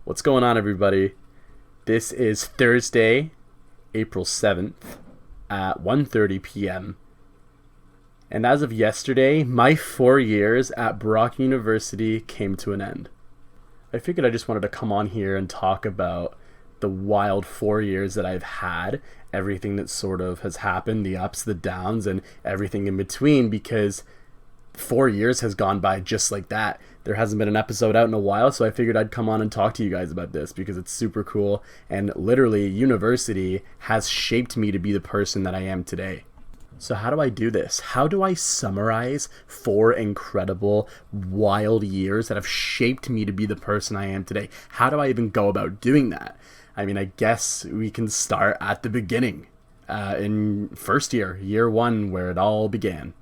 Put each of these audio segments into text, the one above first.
What's going on, everybody? This is Thursday, April 7th at 1:30 p.m. And as of yesterday, my 4 years at Brock University came to an end. I figured I just wanted to come on here and talk about the wild 4 years that I've had, everything that sort of has happened, the ups, the downs, and everything in between, because 4 years has gone by just like that. There hasn't been an episode out in a while, so I figured I'd come on and talk to you guys about this because it's super cool, and literally university has shaped me to be the person that I am today. So how do I do this? How do I summarize 4 incredible, wild years that have shaped me to be the person I am today? How do I even go about doing that? I mean, I guess we can start at the beginning, in first year, year 1, where it all began.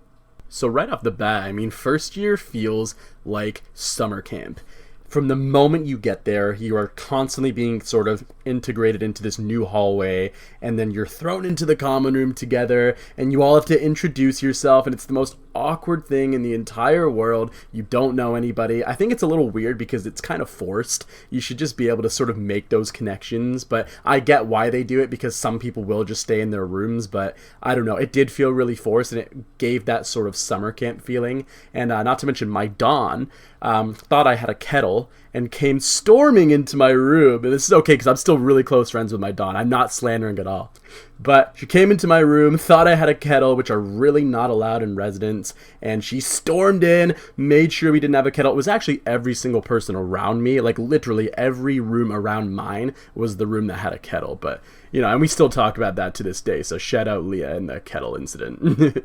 So right off the bat, I mean, first year feels like summer camp. From the moment you get there, you are constantly being sort of integrated into this new hallway, and then you're thrown into the common room together, and you all have to introduce yourself, and it's the most awkward thing in the entire world. You don't know anybody. I think it's a little weird because it's kind of forced. You should just be able to sort of make those connections, but I get why they do it because some people will just stay in their rooms, but I don't know. It did feel really forced, and it gave that sort of summer camp feeling. And not to mention my Dawn thought I had a kettle and came storming into my room. And this is okay because I'm still really close friends with my Dawn. I'm not slandering at all. But she came into my room, thought I had a kettle, which are really not allowed in residence, and she stormed in, made sure we didn't have a kettle. It was actually every single person around me, like literally every room around mine was the room that had a kettle. But, you know, and we still talk about that to this day, so shout out Leah and the kettle incident.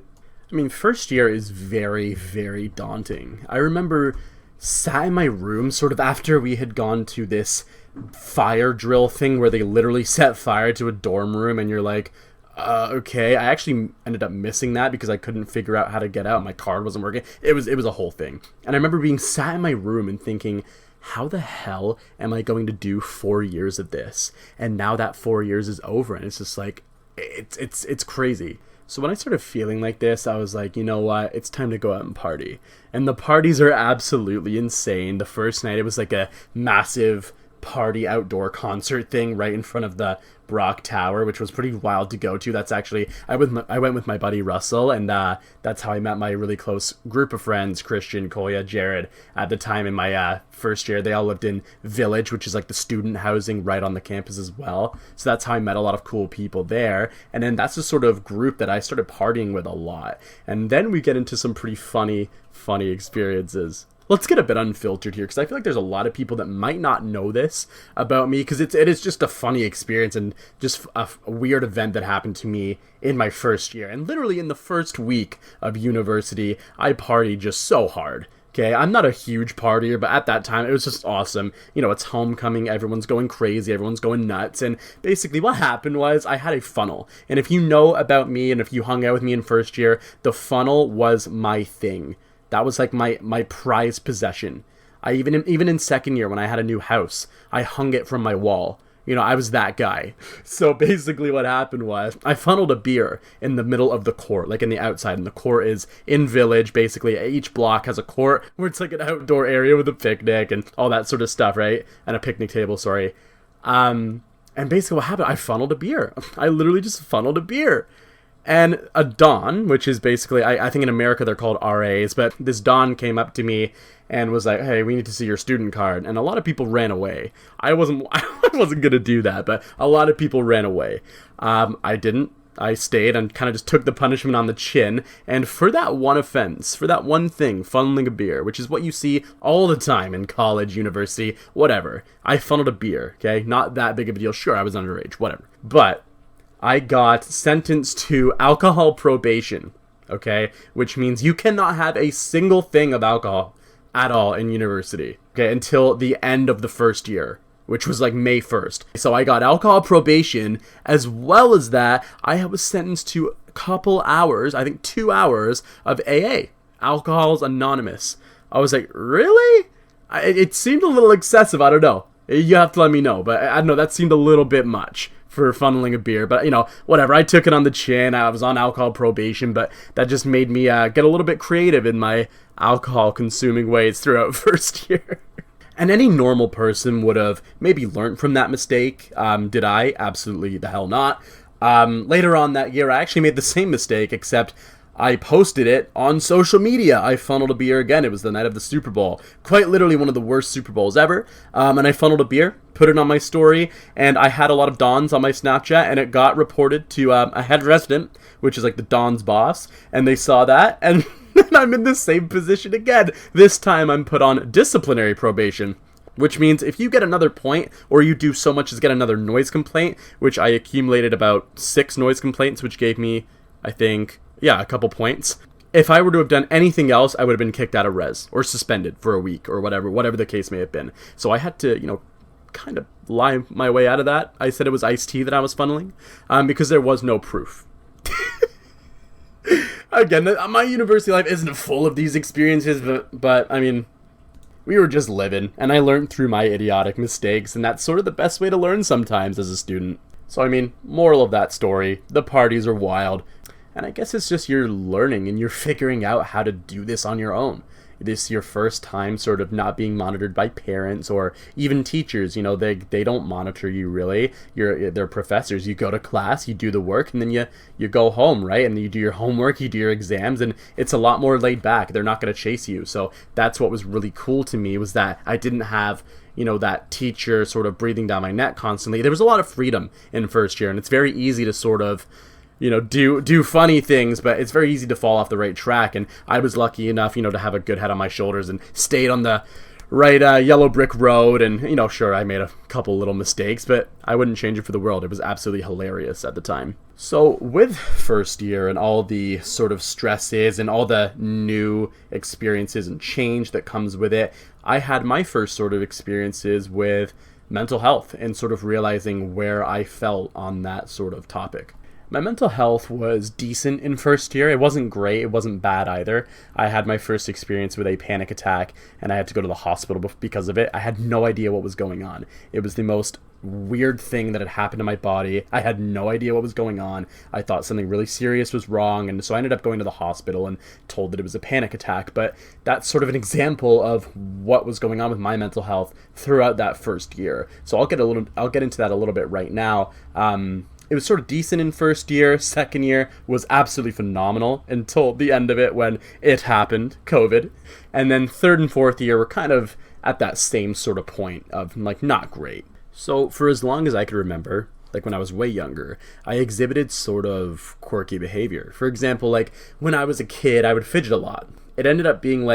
I mean, first year is very, very daunting. I remember sat in my room sort of after we had gone to this fire drill thing where they literally set fire to a dorm room, and you're like, okay. I actually ended up missing that because I couldn't figure out how to get out. My card wasn't working. It was a whole thing. And I remember being sat in my room and thinking, how the hell am I going to do 4 years of this? And now that 4 years is over, and it's just like, it's crazy. So when I started feeling like this, I was like, you know what? It's time to go out and party. And the parties are absolutely insane. The first night, it was like a massive party outdoor concert thing right in front of the Brock Tower, which was pretty wild to go to. That's actually, I went with my buddy Russell, and that's how I met my really close group of friends, Christian, Kolya, Jared. At the time in my first year, they all lived in Village, which is like the student housing right on the campus as well. So that's how I met a lot of cool people there. And then that's the sort of group that I started partying with a lot. And then we get into some pretty funny experiences. Let's get a bit unfiltered here because I feel like there's a lot of people that might not know this about me because it is just a funny experience and just a weird event that happened to me in my first year. And literally in the first week of university, I partied just so hard. Okay, I'm not a huge partier, but at that time, it was just awesome. You know, it's homecoming, everyone's going crazy, everyone's going nuts, and basically what happened was I had a funnel. And if you know about me and if you hung out with me in first year, the funnel was my thing. That was like my prized possession. I even in second year when I had a new house, I hung it from my wall. You know, I was that guy. So basically what happened was I funneled a beer in the middle of the court, like in the outside. And the court is in Village. Basically, each block has a court where it's like an outdoor area with a picnic and all that sort of stuff, right? And a picnic table, sorry. And basically what happened, I funneled a beer. I literally just funneled a beer. And a Don, which is basically, I think in America they're called RAs, but this Don came up to me and was like, hey, we need to see your student card. And a lot of people ran away. I wasn't going to do that, but a lot of people ran away. I didn't. I stayed and kind of just took the punishment on the chin. And for that one offense, for that one thing, funneling a beer, which is what you see all the time in college, university, whatever. I funneled a beer, okay? Not that big of a deal. Sure, I was underage, whatever. But I got sentenced to alcohol probation, okay? Which means you cannot have a single thing of alcohol at all in university, okay? Until the end of the first year, which was like May 1st. So I got alcohol probation, as well as that, I was sentenced to a couple hours, I think 2 hours of AA, Alcoholics Anonymous. I was like, really? It seemed a little excessive, I don't know. You have to let me know, but I don't know, that seemed a little bit much for funneling a beer, but you know, whatever. I took it on the chin. I was on alcohol probation, but that just made me get a little bit creative in my alcohol consuming ways throughout first year. And any normal person would have maybe learned from that mistake. Did I? Absolutely the hell not. Later on that year, I actually made the same mistake, except I posted it on social media. I funneled a beer again. It was the night of the Super Bowl. Quite literally one of the worst Super Bowls ever. And I funneled a beer, put it on my story, and I had a lot of Dons on my Snapchat, and it got reported to a head resident, which is like the Don's boss, and they saw that, and I'm in the same position again. This time I'm put on disciplinary probation, which means if you get another point, or you do so much as get another noise complaint, which I accumulated about 6 noise complaints, which gave me, I think, a couple points. If I were to have done anything else, I would have been kicked out of res, or suspended for a week, or whatever the case may have been. So I had to, kind of lie my way out of that. I said it was iced tea that I was funneling, because there was no proof. Again, my university life isn't full of these experiences, but I mean, we were just living, and I learned through my idiotic mistakes, and that's sort of the best way to learn sometimes as a student. So I mean, moral of that story, the parties are wild, and I guess it's just you're learning and you're figuring out how to do this on your own. This is your first time sort of not being monitored by parents or even teachers. They don't monitor you really. They're professors. You go to class, you do the work, and then you go home, right? And you do your homework, you do your exams, and it's a lot more laid back. They're not going to chase you. So that's what was really cool to me, was that I didn't have that teacher sort of breathing down my neck constantly. There was a lot of freedom in first year, and it's very easy to sort of do funny things, but it's very easy to fall off the right track. And I was lucky enough, to have a good head on my shoulders and stayed on the right yellow brick road. And, sure, I made a couple little mistakes, but I wouldn't change it for the world. It was absolutely hilarious at the time. So with first year and all the sort of stresses and all the new experiences and change that comes with it, I had my first sort of experiences with mental health and sort of realizing where I felt on that sort of topic. My mental health was decent in first year. It wasn't great. It wasn't bad either. I had my first experience with a panic attack, and I had to go to the hospital because of it. I had no idea what was going on. It was the most weird thing that had happened to my body. I had no idea what was going on. I thought something really serious was wrong, and so I ended up going to the hospital and told that it was a panic attack. But that's sort of an example of what was going on with my mental health throughout that first year. So I'll get into that a little bit right now. It was sort of decent in first year. Second year was absolutely phenomenal until the end of it when it happened, COVID. And then third and fourth year were kind of at that same sort of point of not great. So for as long as I could remember, when I was way younger, I exhibited sort of quirky behavior. For example, when I was a kid, I would fidget a lot. It ended up being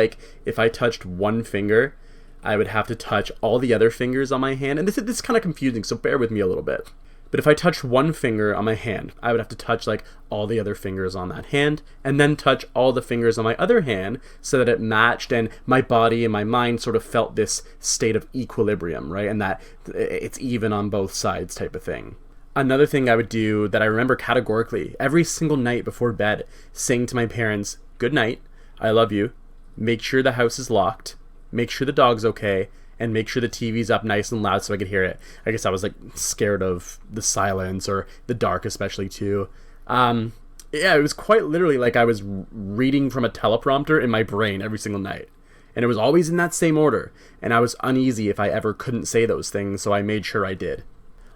if I touched one finger, I would have to touch all the other fingers on my hand. And this is kind of confusing, so bear with me a little bit. But if I touched one finger on my hand, I would have to touch all the other fingers on that hand, and then touch all the fingers on my other hand so that it matched, and my body and my mind sort of felt this state of equilibrium, right? And that it's even on both sides type of thing. Another thing I would do that I remember categorically, every single night before bed, saying to my parents, "Good night, I love you, make sure the house is locked, make sure the dog's okay, and make sure the TV's up nice and loud so I could hear it." I guess I was scared of the silence or the dark especially too. It was quite literally I was reading from a teleprompter in my brain every single night. And it was always in that same order. And I was uneasy if I ever couldn't say those things, so I made sure I did.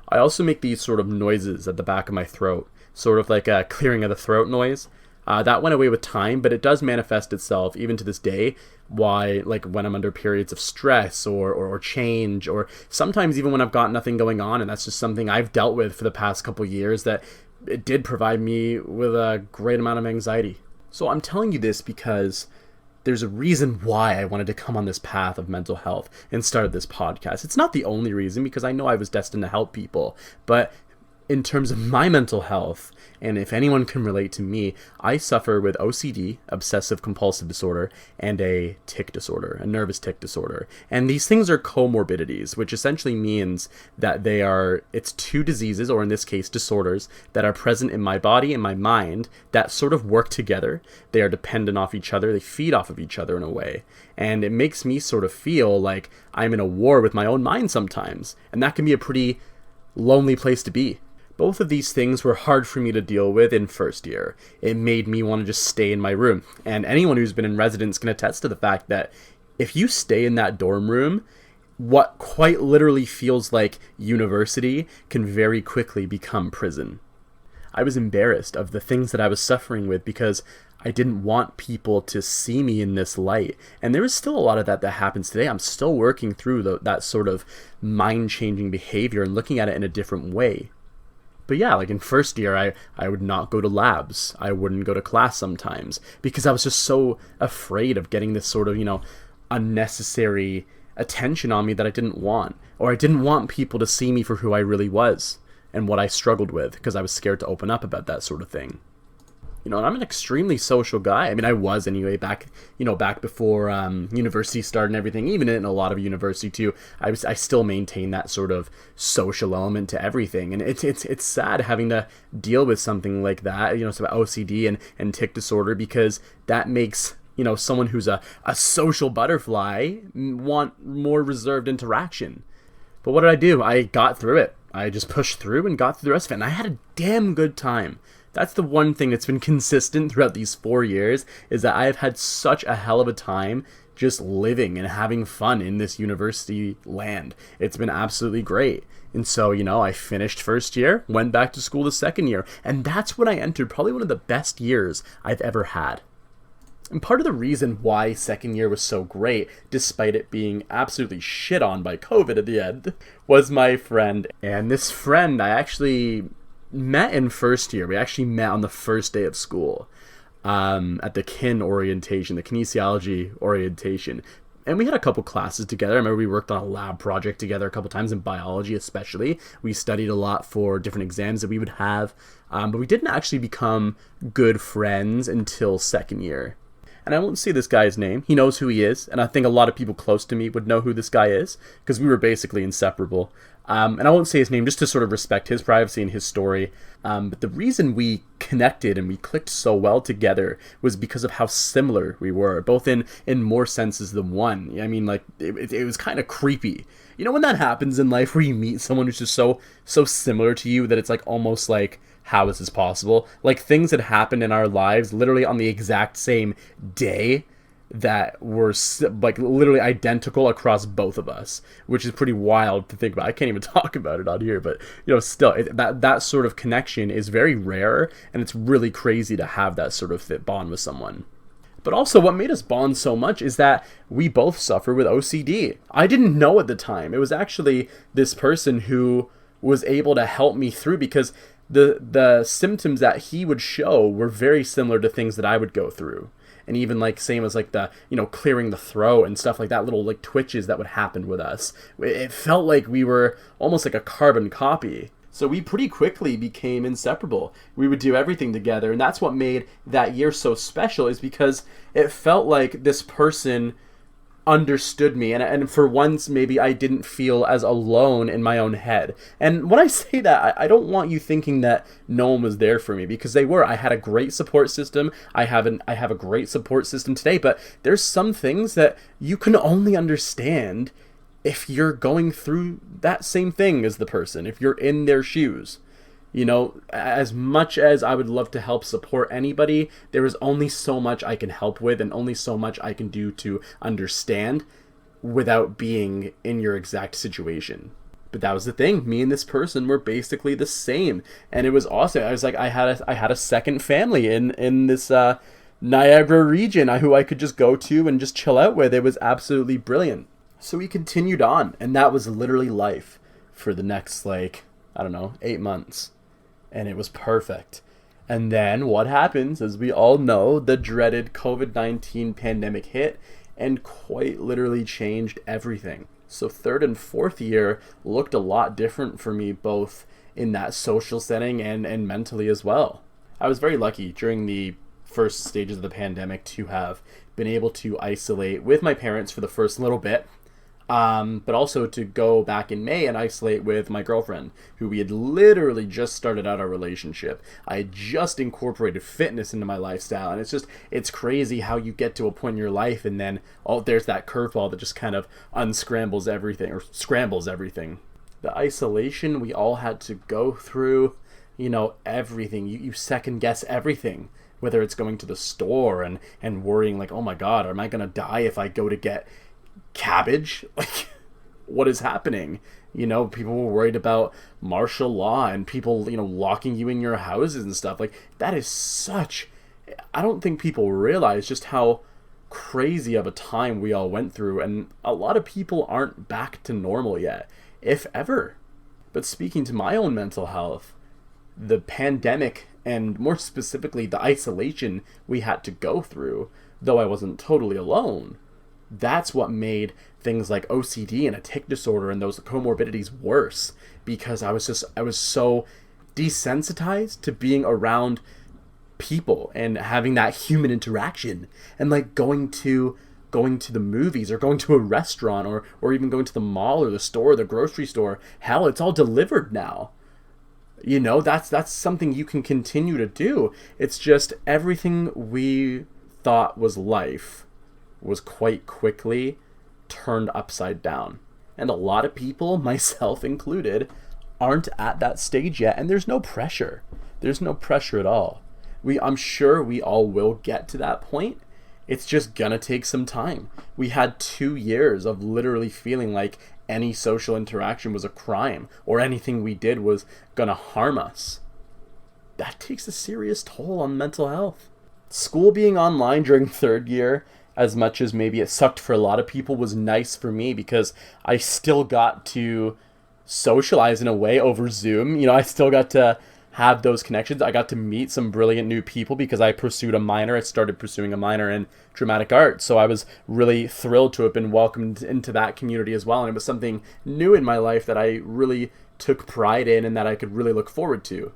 I also make these sort of noises at the back of my throat, sort of like a clearing of the throat noise. That went away with time, but it does manifest itself even to this day. Why, when I'm under periods of stress or change, or sometimes even when I've got nothing going on, and that's just something I've dealt with for the past couple years, that it did provide me with a great amount of anxiety. So I'm telling you this because there's a reason why I wanted to come on this path of mental health and started this podcast. It's not the only reason, because I know I was destined to help people, but in terms of my mental health, and if anyone can relate to me, I suffer with OCD, obsessive compulsive disorder, and a tic disorder, a nervous tic disorder. And these things are comorbidities, which essentially means that it's two diseases, or in this case, disorders, that are present in my body and my mind that sort of work together. They are dependent off each other. They feed off of each other in a way. And it makes me sort of feel like I'm in a war with my own mind sometimes. And that can be a pretty lonely place to be. Both of these things were hard for me to deal with in first year. It made me want to just stay in my room. And anyone who's been in residence can attest to the fact that if you stay in that dorm room, what quite literally feels like university can very quickly become prison. I was embarrassed of the things that I was suffering with because I didn't want people to see me in this light. And there is still a lot of that happens today. I'm still working through that sort of mind-changing behavior and looking at it in a different way. But yeah, like in first year, I would not go to labs. I wouldn't go to class sometimes because I was just so afraid of getting this sort of, unnecessary attention on me that I didn't want. Or I didn't want people to see me for who I really was and what I struggled with because I was scared to open up about that sort of thing. And I'm an extremely social guy. I mean, I was anyway back before university started and everything. Even in a lot of university too, I still maintain that sort of social element to everything. And it's sad having to deal with something like that, so OCD and tic disorder, because that makes someone who's a social butterfly want more reserved interaction. But what did I do? I got through it. I just pushed through and got through the rest of it, and I had a damn good time. That's the one thing that's been consistent throughout these 4 years, is that I have had such a hell of a time just living and having fun in this university land. It's been absolutely great. And so, I finished first year, went back to school the second year, and that's when I entered probably one of the best years I've ever had. And part of the reason why second year was so great, despite it being absolutely shit on by COVID at the end, was my friend. And this friend I actually met in first year. We actually met on the first day of school at the kin orientation, the kinesiology orientation. And we had a couple classes together. I remember we worked on a lab project together a couple times in biology especially. We studied a lot for different exams that we would have. But we didn't actually become good friends until second year. And I won't say this guy's name. He knows who he is. And I think a lot of people close to me would know who this guy is, because we were basically inseparable. And I won't say his name just to sort of respect his privacy and his story. But the reason we connected and we clicked so well together was because of how similar we were, both in more senses than one. I mean, like, it was kind of creepy. When that happens in life where you meet someone who's just so similar to you that it's like almost like, how is this possible? Like, things that happened in our lives literally on the exact same day that were like literally identical across both of us, which is pretty wild to think about. I can't even talk about it on here, but still, that sort of connection is very rare, and it's really crazy to have that sort of fit bond with someone. But also, what made us bond so much is that we both suffer with OCD. I didn't know at the time. It was actually this person who was able to help me through, because the symptoms that he would show were very similar to things that I would go through. And even like same as like the, clearing the throat and stuff like that, little like twitches that would happen with us. It felt like we were almost like a carbon copy. So we pretty quickly became inseparable. We would do everything together. And that's what made that year so special, is because it felt like this person understood me, and for once maybe I didn't feel as alone in my own head. And when I say that, I don't want you thinking that no one was there for me, because they were. I had a great support system. I have a great support system today, but there's some things that you can only understand if you're going through that same thing as the person, if you're in their shoes. As much as I would love to help support anybody, there is only so much I can help with and only so much I can do to understand without being in your exact situation. But that was the thing. Me and this person were basically the same, and it was awesome. I was like, I had a second family in this Niagara region who I could just go to and just chill out with. It was absolutely brilliant. So we continued on, and that was literally life for the next 8 months. And it was perfect. And then what happens, as we all know, the dreaded COVID-19 pandemic hit and quite literally changed everything. So third and fourth year looked a lot different for me, both in that social setting and mentally as well. I was very lucky during the first stages of the pandemic to have been able to isolate with my parents for the first little bit. But also to go back in May and isolate with my girlfriend, who we had literally just started out our relationship. I had just incorporated fitness into my lifestyle, and it's crazy how you get to a point in your life and then there's that curveball that just kind of unscrambles everything, or scrambles everything. The isolation we all had to go through, everything. You second guess everything, whether it's going to the store and worrying like, oh my God, am I going to die if I go to get cabbage? what is happening. People were worried about martial law and people, locking you in your houses and stuff. Like, that is I don't think people realize just how crazy of a time we all went through, and a lot of people aren't back to normal yet, if ever. But speaking to my own mental health, the pandemic, and more specifically the isolation we had to go through, though I wasn't totally alone, that's what made things like OCD and a tic disorder and those comorbidities worse, because I was so desensitized to being around people and having that human interaction, and like going to the movies or going to a restaurant or even going to the mall or the store or the grocery store. Hell, it's all delivered now. That's something you can continue to do. It's just everything we thought was life was quite quickly turned upside down. And a lot of people, myself included, aren't at that stage yet, and there's no pressure. There's no pressure at all. I'm sure we all will get to that point. It's just gonna take some time. We had 2 years of literally feeling like any social interaction was a crime or anything we did was gonna harm us. That takes a serious toll on mental health. School being online during 3rd year, as much as maybe it sucked for a lot of people, was nice for me because I still got to socialize in a way over Zoom. I still got to have those connections. I got to meet some brilliant new people because I started pursuing a minor in dramatic art. So I was really thrilled to have been welcomed into that community as well. And it was something new in my life that I really took pride in and that I could really look forward to.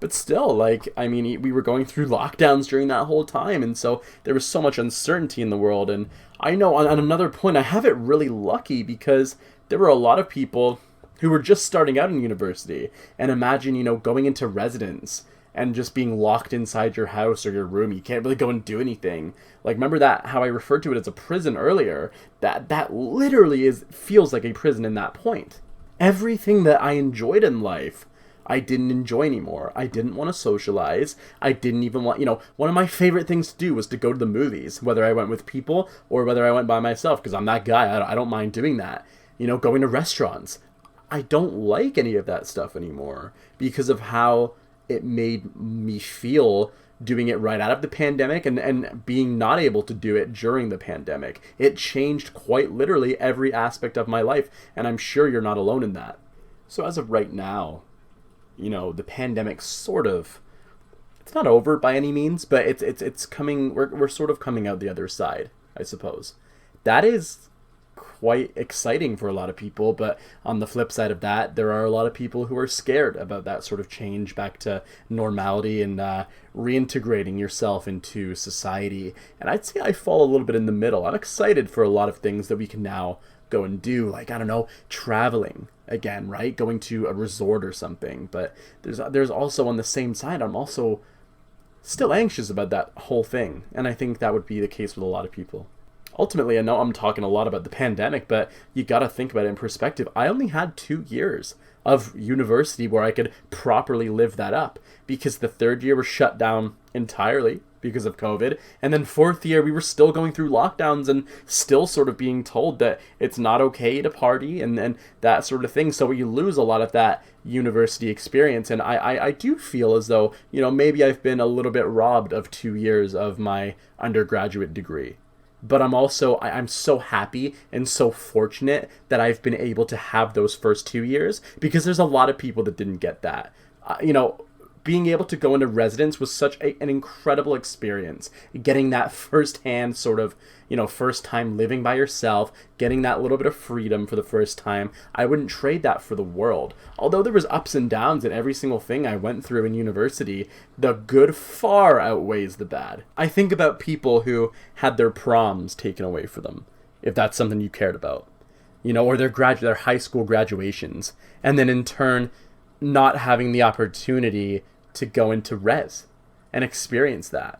But still, we were going through lockdowns during that whole time. And so there was so much uncertainty in the world. And I know on another point, I have it really lucky because there were a lot of people who were just starting out in university. And imagine, going into residence and just being locked inside your house or your room. You can't really go and do anything. Like, remember that, how I referred to it as a prison earlier? That literally feels like a prison in that point. Everything that I enjoyed in life, I didn't enjoy anymore. I didn't want to socialize. I didn't even want, one of my favorite things to do was to go to the movies, whether I went with people or whether I went by myself, because I'm that guy. I don't mind doing that. Going to restaurants. I don't like any of that stuff anymore because of how it made me feel doing it right out of the pandemic and being not able to do it during the pandemic. It changed quite literally every aspect of my life, and I'm sure you're not alone in that. So as of right now, the pandemic it's not over by any means, but it's coming, we're sort of coming out the other side, I suppose. That is quite exciting for a lot of people, but on the flip side of that, there are a lot of people who are scared about that sort of change back to normality and reintegrating yourself into society. And I'd say I fall a little bit in the middle. I'm excited for a lot of things that we can now go and do, like, I don't know, traveling again, right? Going to a resort or something. But there's also, on the same side, I'm also still anxious about that whole thing. And I think that would be the case with a lot of people. Ultimately, I know I'm talking a lot about the pandemic, but you got to think about it in perspective. I only had 2 years of university where I could properly live that up, because the 3rd year was shut down entirely because of COVID. And then 4th year, we were still going through lockdowns and still sort of being told that it's not okay to party and that sort of thing. So you lose a lot of that university experience. And I do feel as though, maybe I've been a little bit robbed of 2 years of my undergraduate degree. But I'm so happy and so fortunate that I've been able to have those first 2 years, because there's a lot of people that didn't get that. Being able to go into residence was such an incredible experience. Getting that firsthand sort of, first time living by yourself, getting that little bit of freedom for the first time. I wouldn't trade that for the world. Although there was ups and downs in every single thing I went through in university, the good far outweighs the bad. I think about people who had their proms taken away from them, if that's something you cared about, or their high school graduations, and then in turn not having the opportunity to go into res and experience that.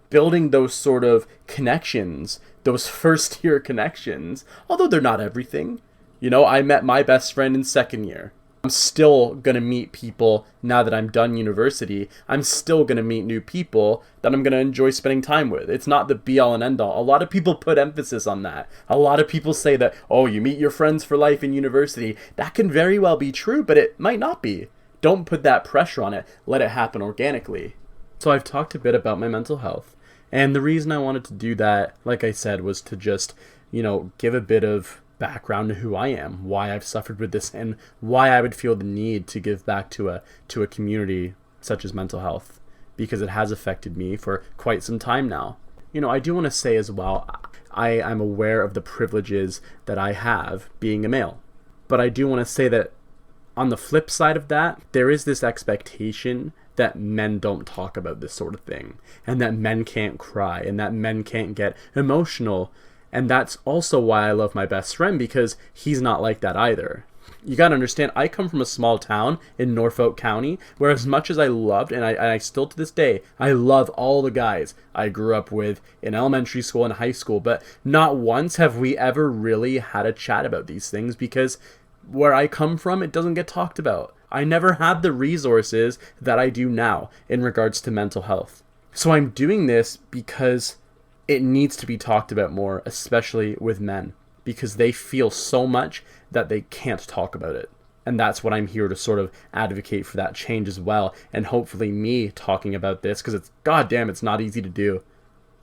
Building those sort of connections, those first year connections, although they're not everything. I met my best friend in 2nd year. I'm still going to meet people now that I'm done university. I'm still going to meet new people that I'm going to enjoy spending time with. It's not the be all and end all. A lot of people put emphasis on that. A lot of people say that, oh, you meet your friends for life in university. That can very well be true, but it might not be. Don't put that pressure on it. Let it happen organically. So I've talked a bit about my mental health. And the reason I wanted to do that, like I said, was to just, give a bit of background to who I am, why I've suffered with this, and why I would feel the need to give back to a community such as mental health, because it has affected me for quite some time now. I do want to say as well, I'm aware of the privileges that I have being a male, but I do want to say that on the flip side of that, there is this expectation that men don't talk about this sort of thing, and that men can't cry, and that men can't get emotional. And that's also why I love my best friend, because he's not like that either. You gotta understand, I come from a small town in Norfolk County, where as much as I loved, and I still to this day, I love all the guys I grew up with in elementary school and high school, but not once have we ever really had a chat about these things, because where I come from, it doesn't get talked about. I never had the resources that I do now in regards to mental health. So I'm doing this because it needs to be talked about more, especially with men, because they feel so much that they can't talk about it. And that's what I'm here to sort of advocate for, that change as well. And hopefully me talking about this, because it's not easy to do.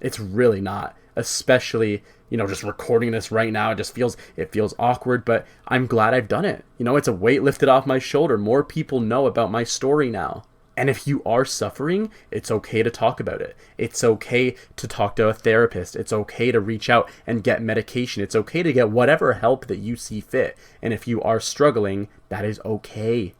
It's really not, especially, just recording this right now. It feels awkward, but I'm glad I've done it. It's a weight lifted off my shoulder. More people know about my story now. And if you are suffering, it's okay to talk about it. It's okay to talk to a therapist. It's okay to reach out and get medication. It's okay to get whatever help that you see fit. And if you are struggling, that is okay.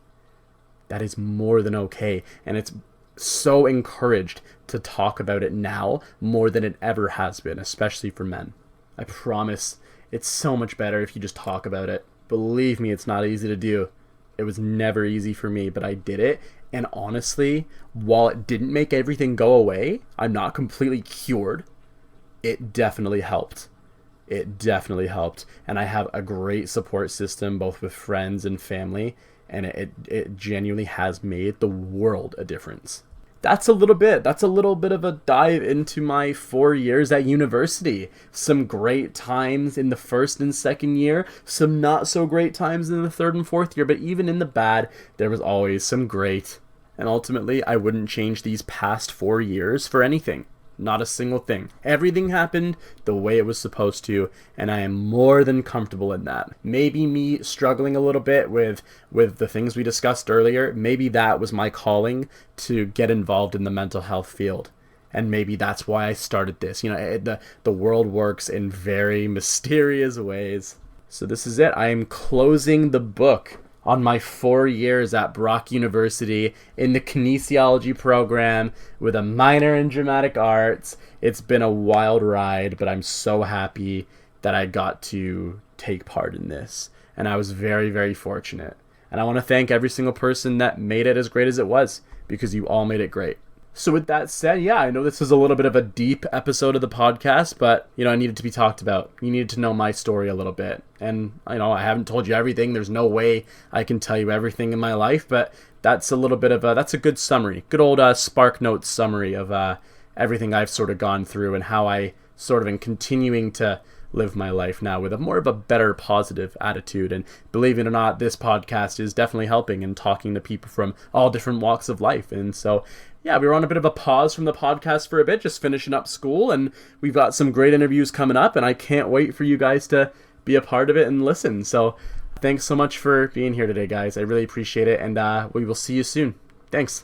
That is more than okay. And it's so encouraged to talk about it now more than it ever has been, especially for men. I promise it's so much better if you just talk about it. Believe me, it's not easy to do. It was never easy for me, but I did it. And honestly, while it didn't make everything go away, I'm not completely cured. It definitely helped. It definitely helped. And I have a great support system, both with friends and family. And it genuinely has made the world a difference. That's a little bit of a dive into my 4 years at university. Some great times in the first and second year, some not so great times in the third and fourth year, but even in the bad, there was always some great. And ultimately, I wouldn't change these past 4 years for anything. Not a single thing. Everything happened the way it was supposed to, and I am more than comfortable in that. Maybe me struggling a little bit with the things we discussed earlier, maybe that was my calling to get involved in the mental health field. And maybe that's why I started this. The world works in very mysterious ways. So this is it. I am closing the book on my 4 years at Brock University in the kinesiology program with a minor in dramatic arts. It's been a wild ride, but I'm so happy that I got to take part in this. And I was very, very fortunate. And I want to thank every single person that made it as great as it was, because you all made it great. So with that said, yeah, I know this is a little bit of a deep episode of the podcast, but, I needed to be talked about. You needed to know my story a little bit. And, I haven't told you everything. There's no way I can tell you everything in my life, but that's a good summary. Good old Spark Notes summary of everything I've sort of gone through and how I sort of am continuing to live my life now with more of a better positive attitude. And believe it or not, this podcast is definitely helping and talking to people from all different walks of life. And so, yeah, we were on a bit of a pause from the podcast for a bit, just finishing up school, and we've got some great interviews coming up, and I can't wait for you guys to be a part of it and listen. So thanks so much for being here today, guys. I really appreciate it, and we will see you soon. Thanks.